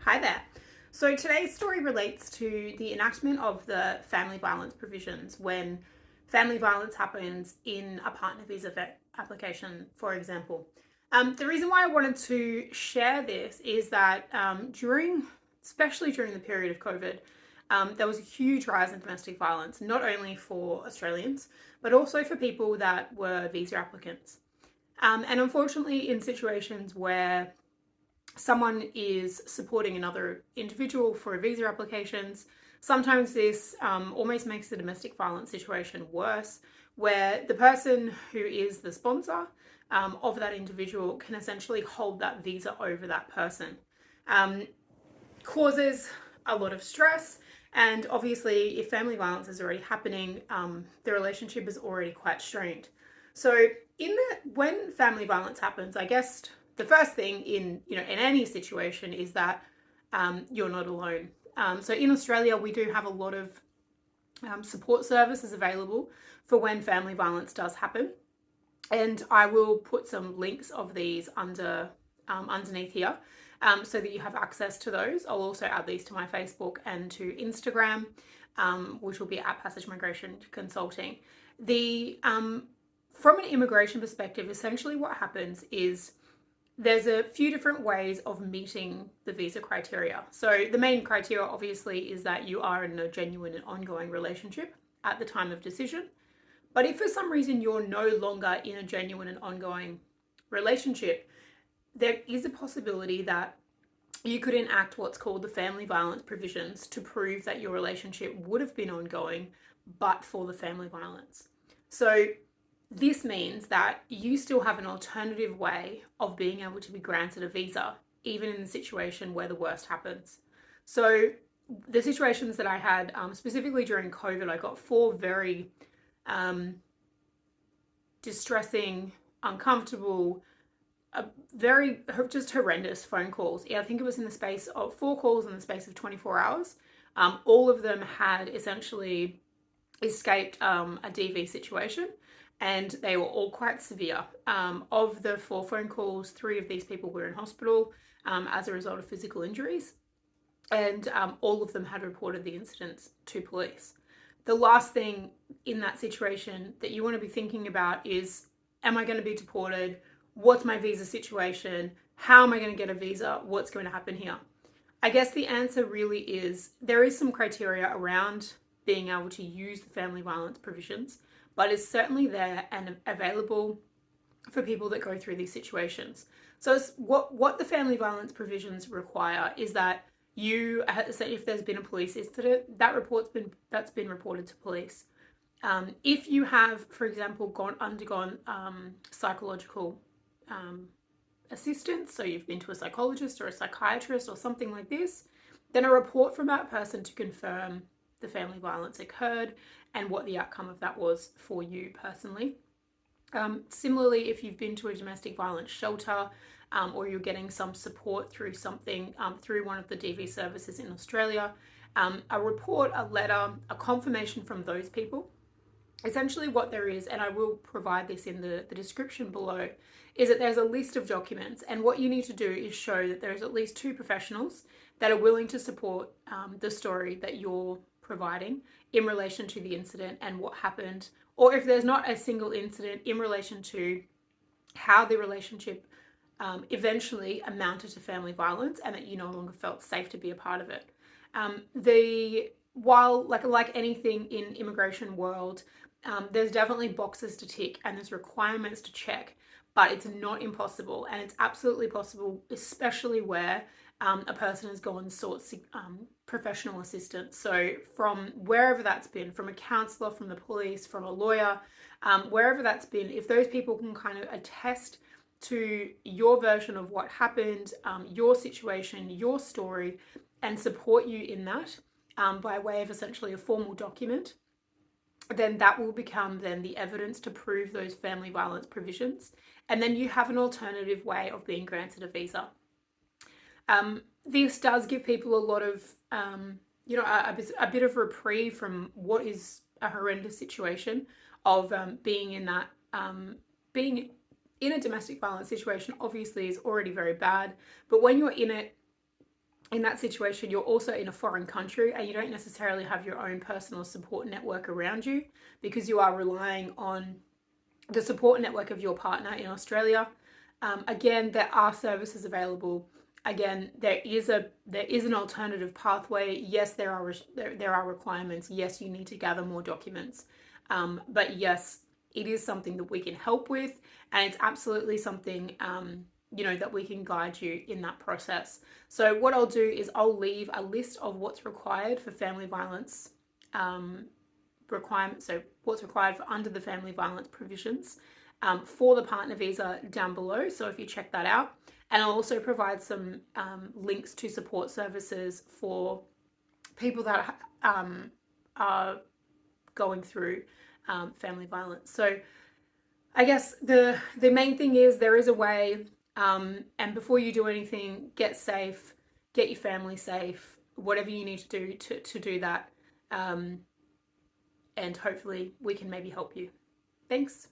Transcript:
Hi there. So today's story relates to the enactment of the family violence provisions when family violence happens in a partner visa application, for example. The reason why I wanted to share this is that especially during the period of COVID, there was a huge rise in domestic violence, not only for Australians, but also for people that were visa applicants. And unfortunately, in situations where someone is supporting another individual for visa applications, sometimes this almost makes the domestic violence situation worse, where the person who is the sponsor of that individual can essentially hold that visa over that person. Causes a lot of stress, and obviously, if family violence is already happening, the relationship is already quite strained. So, when family violence happens, I guess the first thing in any situation is that you're not alone. So in Australia, we do have a lot of support services available for when family violence does happen, and I will put some links of these underneath here, so that you have access to those. I'll also add these to my Facebook and to Instagram, which will be at Passage Migration Consulting. From an immigration perspective, essentially what happens is there's a few different ways of meeting the visa criteria. So the main criteria obviously is that you are in a genuine and ongoing relationship at the time of decision. But if for some reason you're no longer in a genuine and ongoing relationship, there is a possibility that you could enact what's called the family violence provisions to prove that your relationship would have been ongoing but for the family violence. So this means that you still have an alternative way of being able to be granted a visa, even in the situation where the worst happens. So the situations that I had, specifically during COVID, I got 4 very distressing, uncomfortable, very just horrendous phone calls. I think it was in the space of 4 calls in the space of 24 hours. All of them had essentially escaped a DV situation, and they were all quite severe. Of the 4 phone calls, 3 of these people were in hospital as a result of physical injuries, and all of them had reported the incidents to police. The last thing in that situation that you want to be thinking about is, am I going to be deported? What's my visa situation? How am I going to get a visa? What's going to happen here? I guess the answer really is there is some criteria around being able to use the family violence provisions, but it's certainly there and available for people that go through these situations. So what the family violence provisions require is that if there's been a police incident, that's been reported to police. If you have, for example, undergone psychological assistance, so you've been to a psychologist or a psychiatrist or something like this, then a report from that person to confirm the family violence occurred and what the outcome of that was for you personally. Similarly, if you've been to a domestic violence shelter, or you're getting some support through something, through one of the DV services in Australia, a report, a letter, a confirmation from those people. Essentially what there is, and I will provide this in the description below, is that there's a list of documents, and what you need to do is show that there's at least 2 professionals that are willing to support the story that you're providing in relation to the incident and what happened, or if there's not a single incident, in relation to how the relationship eventually amounted to family violence and that you no longer felt safe to be a part of it. While like anything in immigration world, there's definitely boxes to tick and there's requirements to check, but it's not impossible, and it's absolutely possible, especially where a person has gone and sought professional assistance. So from wherever that's been, from a counsellor, from the police, from a lawyer, wherever that's been, if those people can kind of attest to your version of what happened, your situation, your story, and support you in that by way of essentially a formal document, then that will become then the evidence to prove those family violence provisions. And then you have an alternative way of being granted a visa. This does give people a lot of, a bit of reprieve from what is a horrendous situation of being in that, being in a domestic violence situation obviously is already very bad. But when you're in it in that situation, you're also in a foreign country and you don't necessarily have your own personal support network around you, because you are relying on the support network of your partner in Australia. Again, there are services available. Again, there is an alternative pathway. Yes, there are requirements. Yes, you need to gather more documents. But yes, it is something that we can help with, and it's absolutely something that we can guide you in that process. So what I'll do is I'll leave a list of what's required for family violence requirements, so what's required for under the family violence provisions for the partner visa down below. So if you check that out, and I'll also provide some links to support services for people that are going through family violence. So I guess the main thing is there is a way, and before you do anything, get safe, get your family safe, whatever you need to do to do that, and hopefully we can maybe help you. Thanks.